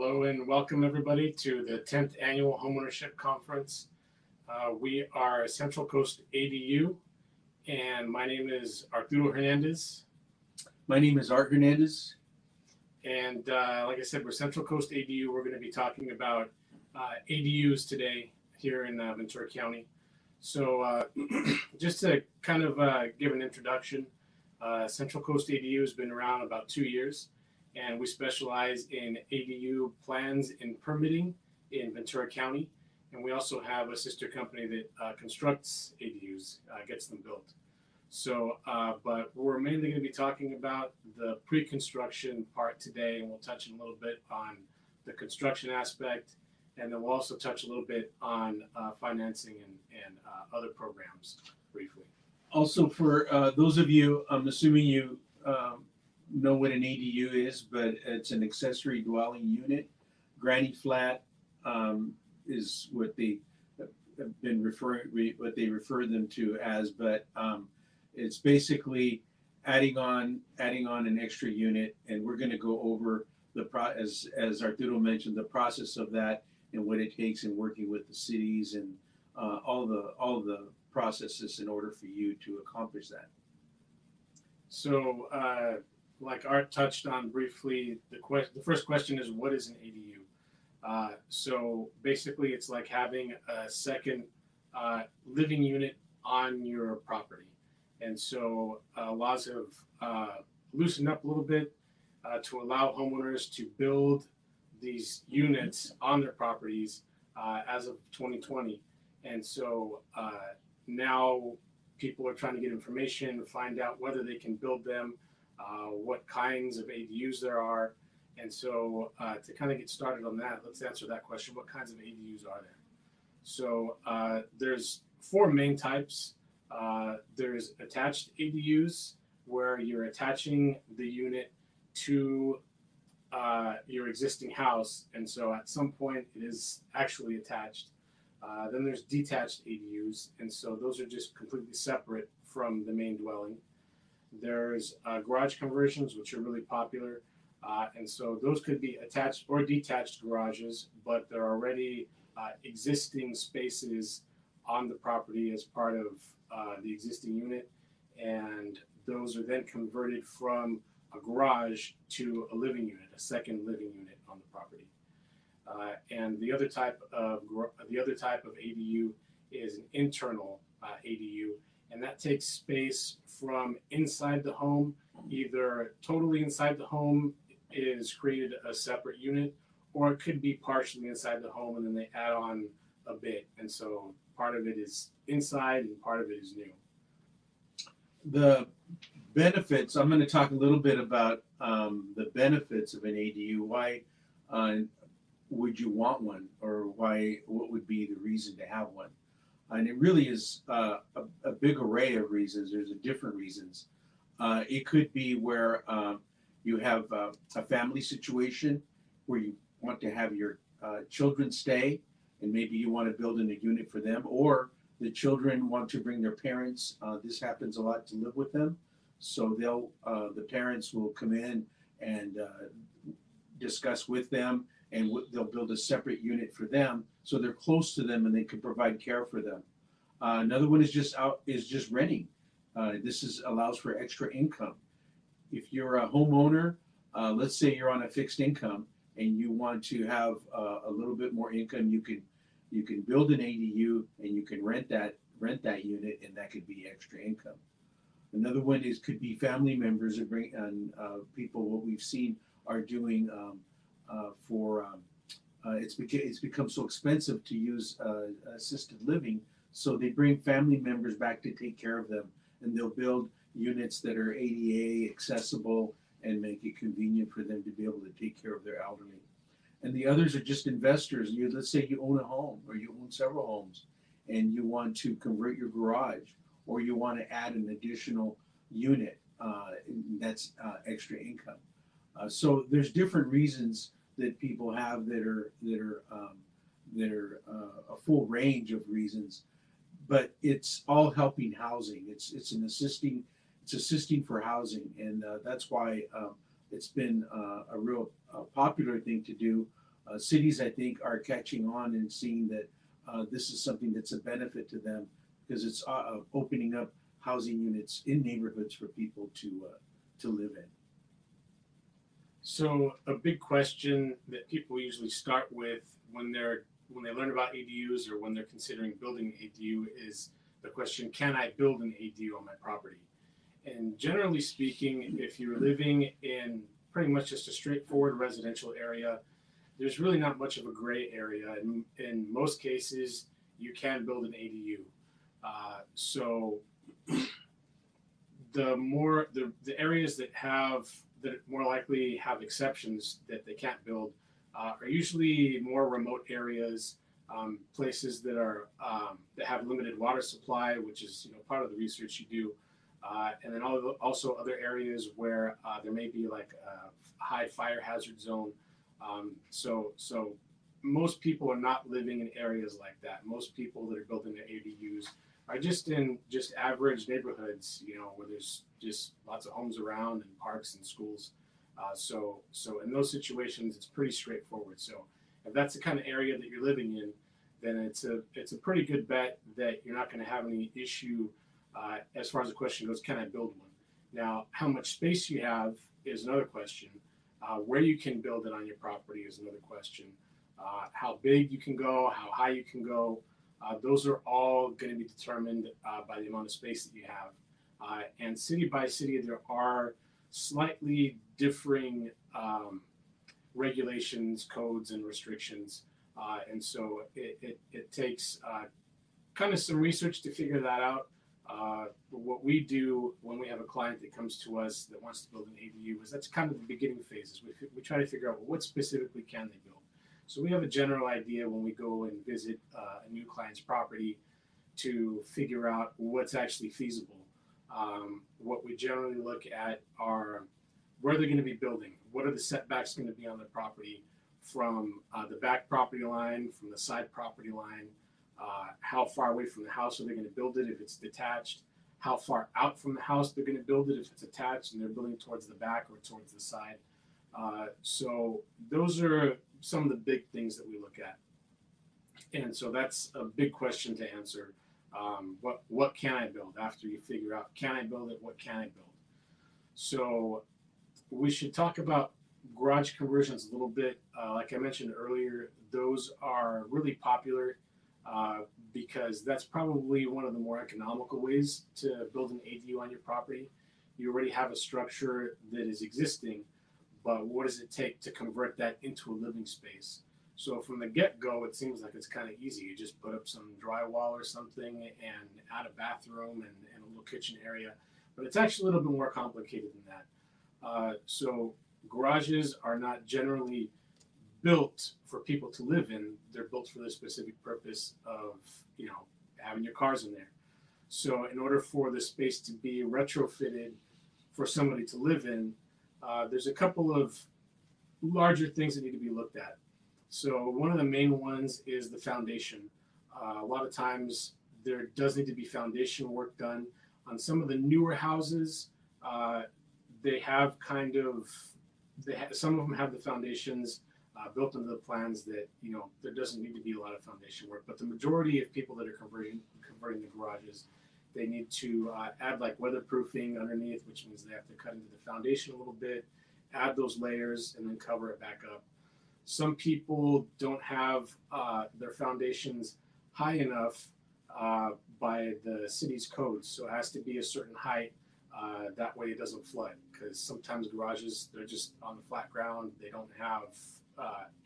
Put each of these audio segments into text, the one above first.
Hello and welcome everybody to the 10th Annual Homeownership Conference. We are Central Coast ADU, and my name is Arturo Hernandez. My name is Art Hernandez. And like I said, we're Central Coast ADU. We're going to be talking about ADUs today here in Ventura County. So just to kind of give an introduction, Central Coast ADU has been around about 2 years. And we specialize in ADU plans and permitting in Ventura County. And we also have a sister company that constructs ADUs, gets them built. So, but we're mainly going to be talking about the pre-construction part today, and we'll touch a little bit on the construction aspect, and then we'll also touch a little bit on financing and other programs briefly. Also, for those of you, I'm assuming you know what an ADU is, but it's an accessory dwelling unit. Granny flat is what they have been what they refer them to as, but it's basically adding on an extra unit, and we're going to go over as Arturo mentioned, the process of that and what it takes in working with the cities and all the processes in order for you to accomplish that. So like Art touched on briefly, the first question is, what is an ADU? So basically it's like having a second living unit on your property. And so laws have loosened up a little bit to allow homeowners to build these units on their properties as of 2020. And so now people are trying to get information, find out whether they can build them, what kinds of ADUs there are. And so to kind of get started on that, let's answer that question. What kinds of ADUs are there? So there's four main types. There's attached ADUs, where you're attaching the unit to your existing house. And so at some point it is actually attached. Then there's detached ADUs. And so those are just completely separate from the main dwelling. There's garage conversions, which are really popular. And so those could be attached or detached garages, but they're already existing spaces on the property as part of the existing unit. And those are then converted from a garage to a living unit, a second living unit on the property. And the other type of ADU is an internal ADU. And that takes space from inside the home, either totally inside the home is created a separate unit, or it could be partially inside the home and then they add on a bit. And so part of it is inside and part of it is new. The benefits, I'm going to talk a little bit about the benefits of an ADU. Why would you want one, or what would be the reason to have one? And it really is a big array of reasons. There's different reasons. It could be where you have a family situation where you want to have your children stay, and maybe you want to build in a unit for them, or the children want to bring their parents. This happens a lot, to live with them. So the parents will come in and discuss with them, and they'll build a separate unit for them, so they're close to them and they can provide care for them. Another one is just renting. This allows for extra income. If you're a homeowner, let's say you're on a fixed income and you want to have a little bit more income, you can build an ADU and you can rent that unit, and that could be extra income. Another one could be family members that bring and people. What we've seen are doing it's become so expensive to use assisted living, so they bring family members back to take care of them, and they'll build units that are ADA accessible and make it convenient for them to be able to take care of their elderly. And the others are just investors. Let's say you own a home, or you own several homes, and you want to convert your garage, or you want to add an additional unit. That's extra income. So there's different reasons that people have that are a full range of reasons, but it's all helping housing. It's assisting for housing, and that's why it's been a real popular thing to do Cities, I think, are catching on and seeing that this is something that's a benefit to them because it's opening up housing units in neighborhoods for people to live in. So a big question that people usually start with when they learn about ADUs or when they're considering building an ADU is the question, can I build an ADU on my property? And generally speaking, if you're living in pretty much just a straightforward residential area, there's really not much of a gray area. In most cases, you can build an ADU. So the areas that more likely have exceptions that they can't build are usually more remote areas, places that have limited water supply, which is part of the research you do, and then also other areas where there may be like a high fire hazard zone. So most people are not living in areas like that. Most people that are building their ADUs are just in average neighborhoods, where there's just lots of homes around and parks and schools. So in those situations, it's pretty straightforward. So if that's the kind of area that you're living in, then it's a pretty good bet that you're not going to have any issue as far as the question goes, can I build one? Now, how much space you have is another question. Where you can build it on your property is another question. How big you can go, how high you can go. Those are all going to be determined by the amount of space that you have. And city by city, there are slightly differing regulations, codes, and restrictions. And so it takes kind of some research to figure that out. What we do when we have a client that comes to us that wants to build an ADU is that's kind of the beginning phases. We try to figure out, well, what specifically can they build? So we have a general idea when we go and visit a new client's property to figure out what's actually feasible. What we generally look at are where they're going to be building. What are the setbacks going to be on the property from the back property line, from the side property line? How far away from the house are they going to build it if it's detached? How far out from the house they're going to build it if it's attached and they're building towards the back or towards the side. So those are some of the big things that we look at. And so that's a big question to answer. What can I build after you figure out, can I build it? What can I build? So we should talk about garage conversions a little bit. Like I mentioned earlier, those are really popular because that's probably one of the more economical ways to build an ADU on your property. You already have a structure that is existing, but what does it take to convert that into a living space? So from the get-go, it seems like it's kind of easy. You just put up some drywall or something and add a bathroom and a little kitchen area, but it's actually a little bit more complicated than that. So garages are not generally built for people to live in. They're built for the specific purpose of, having your cars in there. So in order for the space to be retrofitted for somebody to live in, there's a couple of larger things that need to be looked at. So one of the main ones is the foundation. A lot of times there does need to be foundation work done. On some of the newer houses, they have some of them have the foundations built into the plans that, there doesn't need to be a lot of foundation work. But the majority of people that are converting the garages, they need to add like weatherproofing underneath, which means they have to cut into the foundation a little bit, add those layers, and then cover it back up. Some people don't have their foundations high enough by the city's codes, so it has to be a certain height. That way it doesn't flood, because sometimes garages, they're just on the flat ground. They don't have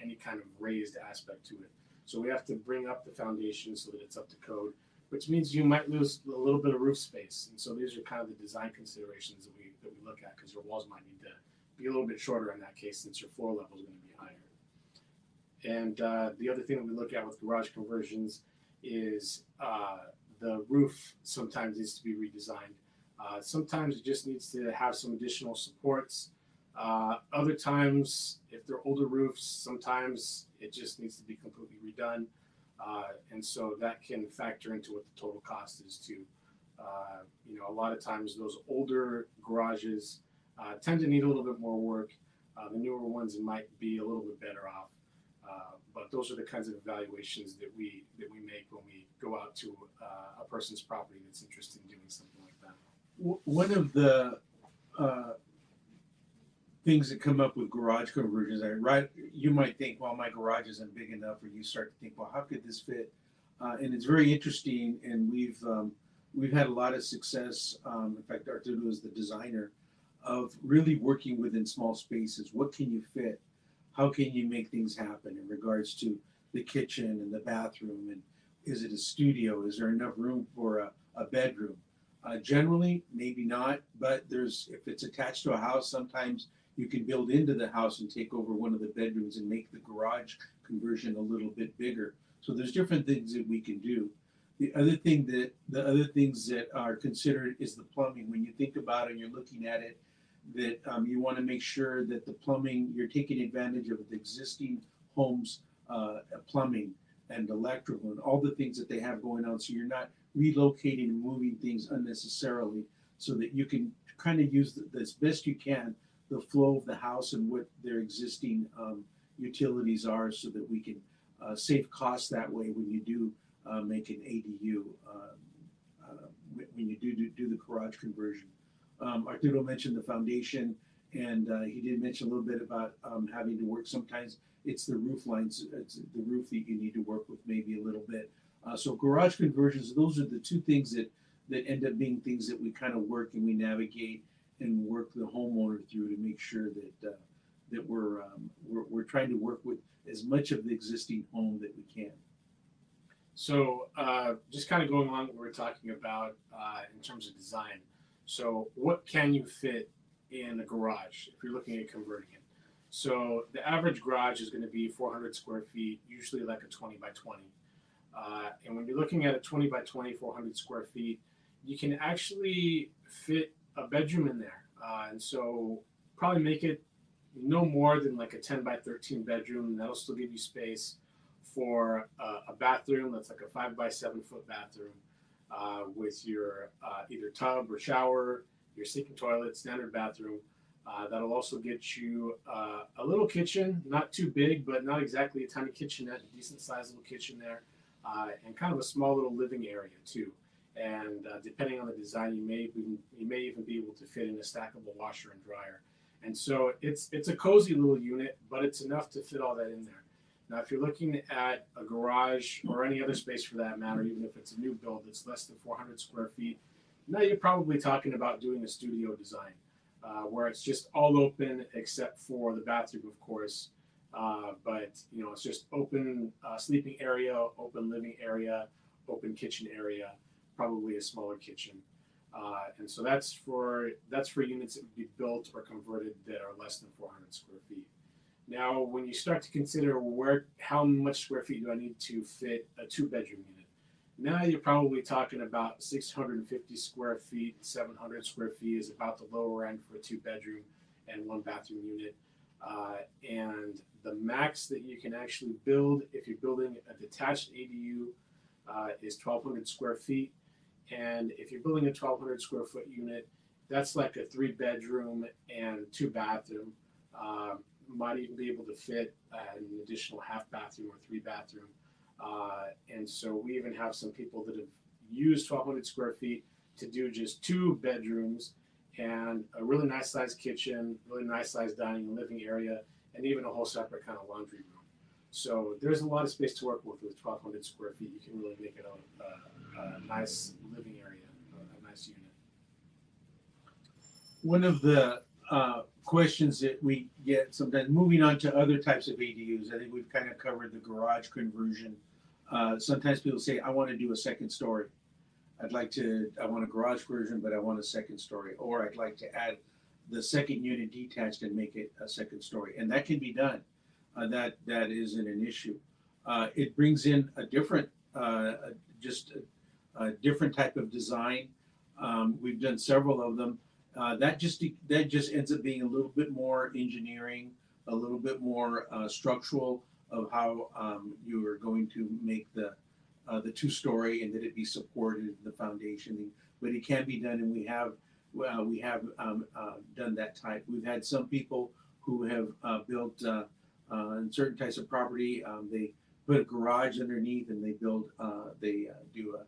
any kind of raised aspect to it. So we have to bring up the foundation so that it's up to code, which means you might lose a little bit of roof space. And so these are kind of the design considerations that we look at, because your walls might need to be a little bit shorter in that case, since your floor level is going to be higher. And the other thing that we look at with garage conversions is the roof sometimes needs to be redesigned. Sometimes it just needs to have some additional supports. Other times, if they're older roofs, sometimes it just needs to be completely redone. And so that can factor into what the total cost is too. A lot of times those older garages tend to need a little bit more work. The newer ones might be a little bit better off. But those are the kinds of evaluations that we make when we go out to a person's property that's interested in doing something like that. One of the things that come up with garage conversions, you might think, well, my garage isn't big enough, or you start to think, well, how could this fit? And it's very interesting, and we've had a lot of success. In fact, Arturo is the designer of really working within small spaces. What can you fit? How can you make things happen in regards to the kitchen and the bathroom? And is it a studio? Is there enough room for a bedroom? Generally, maybe not, but if it's attached to a house, sometimes you can build into the house and take over one of the bedrooms and make the garage conversion a little bit bigger. So there's different things that we can do. The other things that are considered is the plumbing. When you think about it and you're looking at it, that you want to make sure that the plumbing, you're taking advantage of the existing home's plumbing and electrical and all the things that they have going on, so you're not relocating and moving things unnecessarily, so that you can kind of use as best you can the flow of the house and what their existing utilities are, so that we can save costs that way when you do make an ADU, when you do the garage conversion. Arturo mentioned the foundation, and he did mention a little bit about having to work. Sometimes it's the roof lines, it's the roof that you need to work with maybe a little bit. So garage conversions, those are the two things that end up being things that we kind of work and we navigate and work the homeowner through to make sure that we're trying to work with as much of the existing home that we can. So just kind of going along what we're talking about in terms of design. So what can you fit in a garage if you're looking at converting it? So the average garage is going to be 400 square feet, usually like a 20 by 20. And when you're looking at a 20 by 20, 400 square feet, you can actually fit a bedroom in there. And so probably make it no more than like a 10 by 13 bedroom, and that'll still give you space for a bathroom that's like a 5 by 7 foot bathroom with your either tub or shower, your sink and toilet, standard bathroom. That'll also get you a little kitchen, not too big, but not exactly a tiny kitchenette, a decent sized little kitchen there, and kind of a small little living area too. And depending on the design, you may even be able to fit in a stackable washer and dryer. And so it's a cozy little unit, but it's enough to fit all that in there. Now, if you're looking at a garage or any other space for that matter, even if it's a new build that's less than 400 square feet, now you're probably talking about doing a studio design where it's just all open except for the bathroom, of course. But it's just open sleeping area, open living area, open kitchen area, probably a smaller kitchen. And so that's for units that would be built or converted that are less than 400 square feet. Now, when you start to consider how much square feet do I need to fit a 2-bedroom unit, now you're probably talking about 650 square feet, 700 square feet is about the lower end for a 2-bedroom and 1-bathroom unit. And the max that you can actually build if you're building a detached ADU is 1,200 square feet. And if you're building a 1,200 square foot unit, that's like a 3-bedroom and 2-bathroom. Might even be able to fit an additional half bathroom or 3-bathroom. And so we even have some people that have used 1,200 square feet to do just 2 bedrooms and a really nice sized kitchen, really nice sized dining and living area, and even a whole separate kind of laundry room. So there's a lot of space to work with 1,200 square feet. You can really make it a nice living area, a nice unit. One of the questions that we get sometimes, moving on to other types of ADUs, I think we've kind of covered the garage conversion. Sometimes people say, I want to do a second story. I want a garage conversion, but I want a second story. Or I'd like to add the second unit detached and make it a second story. And that can be done. That isn't an issue. It brings in a different, just a different type of design. We've done several of them. That just ends up being a little bit more engineering, a little bit more structural of how you are going to make the 2-story and that it be supported in the foundation. But it can be done, and we have done that type. We've had some people who have built In certain types of property, they put a garage underneath and they build, do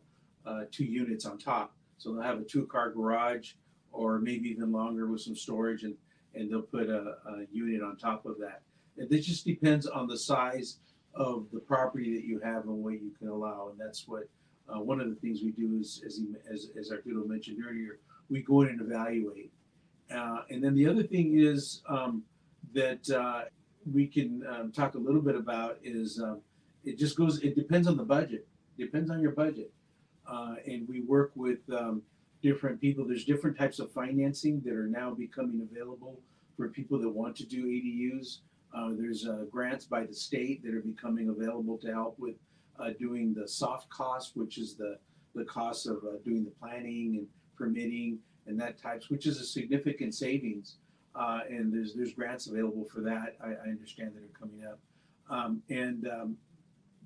2 units on top. So they'll have a 2-car garage or maybe even longer with some storage, and they'll put a unit on top of that. It just depends on the size of the property that you have and what you can allow. And that's what one of the things we do is, as Arturo mentioned earlier, we go in and evaluate. And then the other thing is that we can talk a little bit about is it depends on the budget. Depends on your budget. And we work with different people. There's different types of financing that are now becoming available for people that want to do ADUs. There's grants by the state that are becoming available to help with doing the soft costs, which is the cost of doing the planning and permitting and that types, which is a significant savings. And there's grants available for that. I understand that are coming up.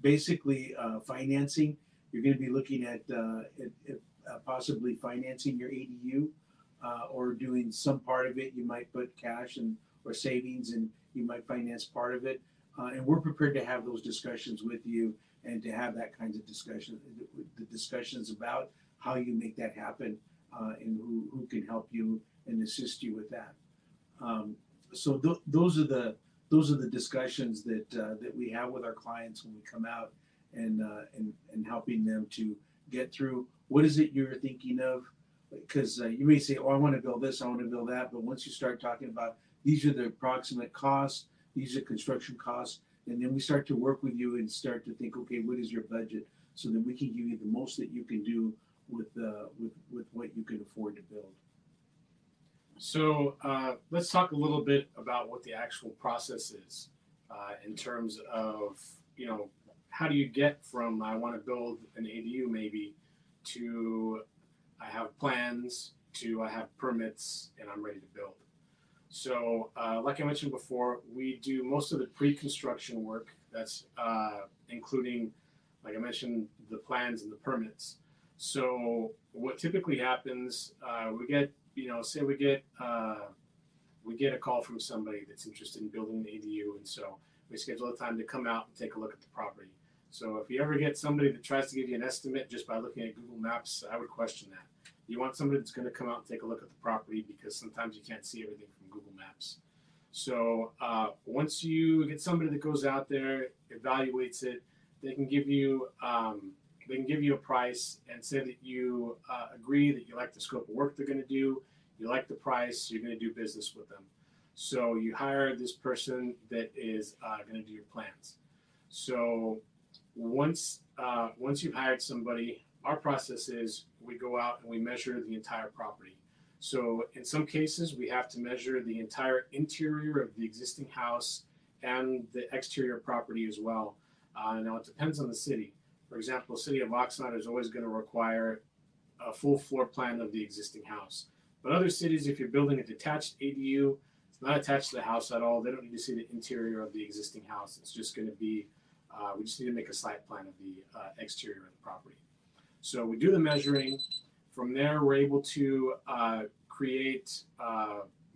Basically, financing, you're going to be looking at possibly financing your ADU or doing some part of it. You might put cash or savings, and you might finance part of it. And we're prepared to have those discussions with you and to have that kinds of discussions about how you make that happen and who can help you and assist you with that. So those are the discussions that we have with our clients when we come out and helping them to get through what is it you're thinking of, because you may say, oh, I want to build this, I want to build that, but once you start talking about these are the approximate costs, these are construction costs, and then we start to work with you and start to think, okay, what is your budget, so that we can give you the most that you can do with what you can afford to build. So let's talk a little bit about what the actual process is in terms of, how do you get from I want to build an ADU maybe to I have plans to I have permits and I'm ready to build. So like I mentioned before, we do most of the pre-construction work. That's including, like I mentioned, the plans and the permits. So what typically happens, we get a call from somebody that's interested in building an ADU, and so we schedule a time to come out and take a look at the property. So if you ever get somebody that tries to give you an estimate just by looking at Google Maps, I would question that. You want somebody that's going to come out and take a look at the property, because sometimes you can't see everything from Google Maps. So once you get somebody that goes out there, evaluates it, they can give you a price and say that you agree that you like the scope of work they're going to do, you like the price, you're going to do business with them. So you hire this person that is going to do your plans. So once you've hired somebody, our process is we go out and we measure the entire property. So in some cases, we have to measure the entire interior of the existing house and the exterior property as well. Now it depends on the city. For example, the city of Oxnard is always going to require a full floor plan of the existing house. But other cities, if you're building a detached ADU, it's not attached to the house at all. They don't need to see the interior of the existing house. It's just going to be, we just need to make a site plan of the exterior of the property. So we do the measuring. From there, we're able to create,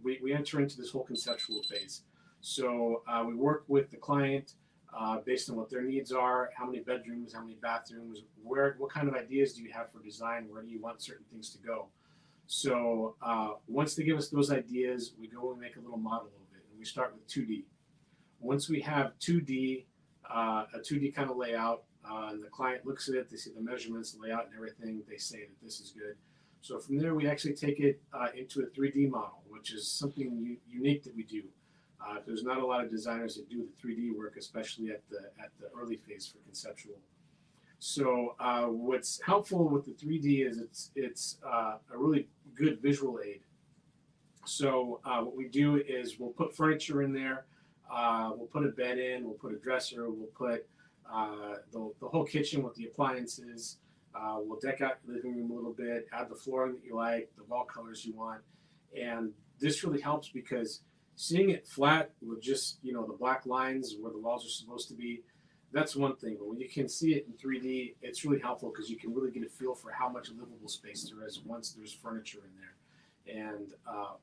we enter into this whole conceptual phase. So we work with the client based on what their needs are, how many bedrooms, how many bathrooms, what kind of ideas do you have for design, where do you want certain things to go. So once they give us those ideas, we go and make a little model of it, and we start with 2D. Once we have 2D, a 2D kind of layout, and the client looks at it, they see the measurements, the layout, and everything, they say that this is good. So from there, we actually take it into a 3D model, which is something unique that we do. There's not a lot of designers that do the 3D work, especially at the early phase for conceptual. So what's helpful with the 3D is it's a really good visual aid. So what we do is we'll put furniture in there, we'll put a bed in, we'll put a dresser, we'll put the whole kitchen with the appliances. We'll deck out the living room a little bit, add the flooring that you like, the wall colors you want, and this really helps because seeing it flat with just the black lines where the walls are supposed to be, that's one thing. But when you can see it in 3D, it's really helpful because you can really get a feel for how much livable space there is once there's furniture in there. And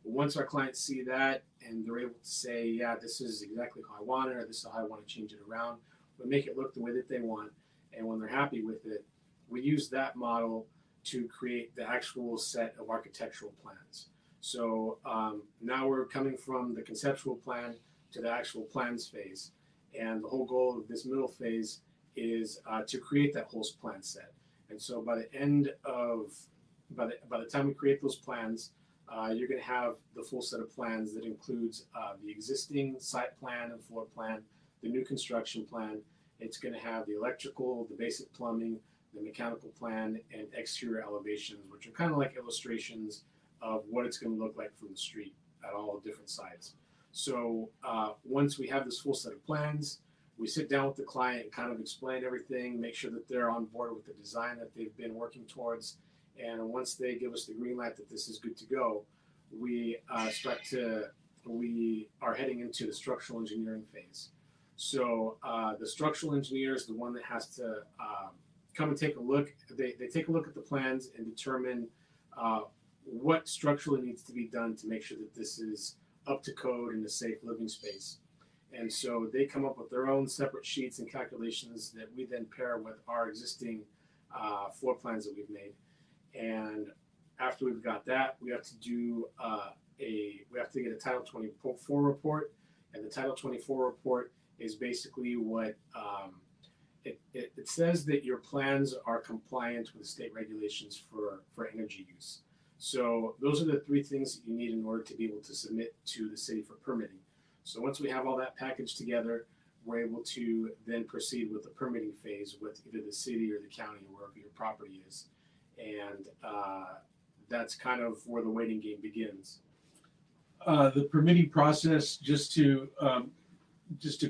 once our clients see that and they're able to say, yeah, this is exactly how I want it, or this is how I want to change it around, we make it look the way that they want. And when they're happy with it, we use that model to create the actual set of architectural plans. So now we're coming from the conceptual plan to the actual plans phase. And the whole goal of this middle phase is to create that whole plan set. And so by the end of, by the time we create those plans, you're going to have the full set of plans that includes the existing site plan and floor plan, the new construction plan. It's going to have the electrical, the basic plumbing, the mechanical plan, and exterior elevations, which are kind of like illustrations of what it's going to look like from the street at all different sides. So once we have this full set of plans, we sit down with the client and kind of explain everything, make sure that they're on board with the design that they've been working towards. And once they give us the green light that this is good to go, we are heading into the structural engineering phase. So the structural engineer is the one that has to come and take a look. They take a look at the plans and determine what structurally needs to be done to make sure that this is up to code in a safe living space. And so they come up with their own separate sheets and calculations that we then pair with our existing floor plans that we've made. And after we've got that, we have to do we have to get a Title 24 report. And the Title 24 report is basically what it says that your plans are compliant with state regulations for energy use. So those are the three things that you need in order to be able to submit to the city for permitting. So once we have all that packaged together, we're able to then proceed with the permitting phase with either the city or the county or wherever your property is. And that's kind of where the waiting game begins. The permitting process, just to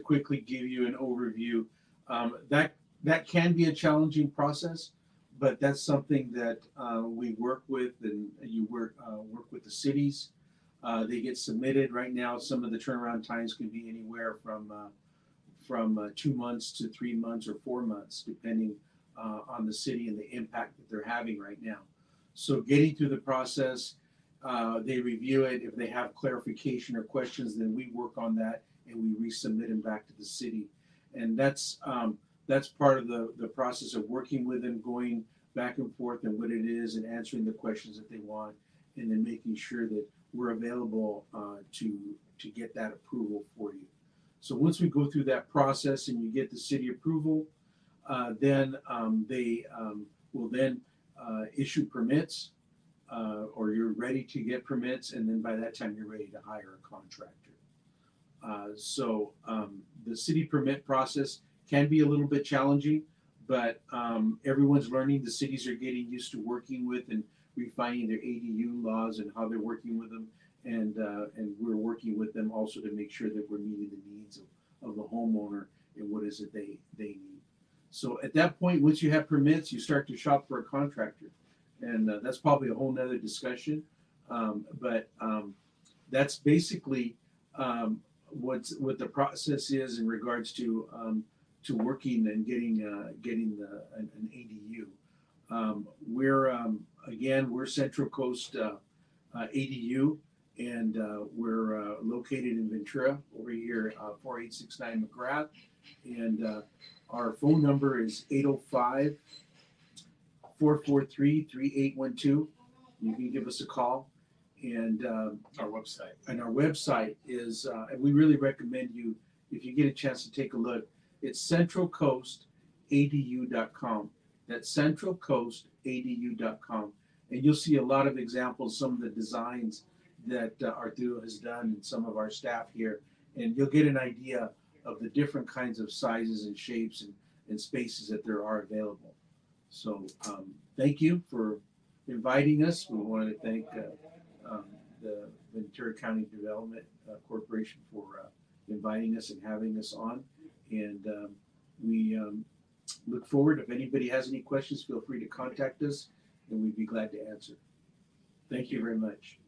quickly give you an overview, that can be a challenging process, but that's something that we work with, and you work with the cities. They get submitted. Right now, some of the turnaround times can be anywhere from 2 months to 3 months or 4 months, depending on the city and the impact that they're having right now. So getting through the process, they review it. If they have clarification or questions, then we work on that and we resubmit them back to the city. And that's part of the process of working with them, going back and forth and what it is, and answering the questions that they want, and then making sure that we're available to get that approval for you. So once we go through that process and you get the city approval, then they will then issue permits, or you're ready to get permits, and then by that time you're ready to hire a contractor. So the city permit process can be a little bit challenging, but everyone's learning. The cities are getting used to working with and refining their ADU laws and how they're working with them, and we're working with them also to make sure that we're meeting the needs of the homeowner and what is it they need. So at that point, once you have permits, you start to shop for a contractor, and that's probably a whole nother discussion. But that's basically what the process is in regards to working and getting an ADU. We're Central Coast ADU, and we're located in Ventura over here, 4869 McGrath, and our phone number is 805-443-3812. You can give us a call, and Our website. and our website is, and we really recommend you, if you get a chance to take a look, it's centralcoastadu.com. That's centralcoastadu.com. And you'll see a lot of examples, some of the designs that Arturo has done and some of our staff here. And you'll get an idea of the different kinds of sizes and shapes and spaces that there are available. So thank you for inviting us. We want to thank the Ventura County Development Corporation for inviting us and having us on. And we look forward. If anybody has any questions, feel free to contact us, and we'd be glad to answer. Thank you very much.